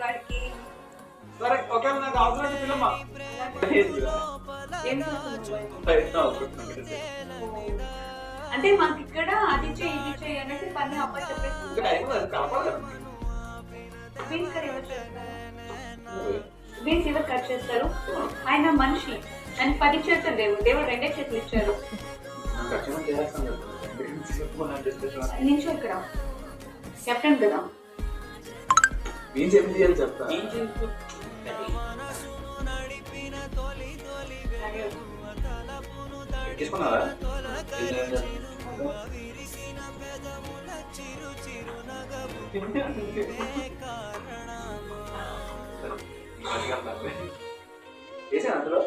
వాడికి. సరే ఒకవేళ నాకు అవసరం అయితే పిల్లమ్మా. ఏం అంటే మాకు ఇక్కడ అది చేయి ఇది చేయి అనేసి పని అప్ప చెప్పేసి బీన్స్ కర్రీ ఎవరు చేస్తారు? బీన్స్ ఎవరు కట్ చేస్తారు? ఆయన మనిషి ఆయన 10 చేతులు దేవుడు 2 చేతులు ఇచ్చారు. నించో ఇక్కడ కెప్టెన్ కదా. బీన్స్ ఏం చేయాలి చెప్తా. ఎక్కించుకున్నారా? వేసాను అందులో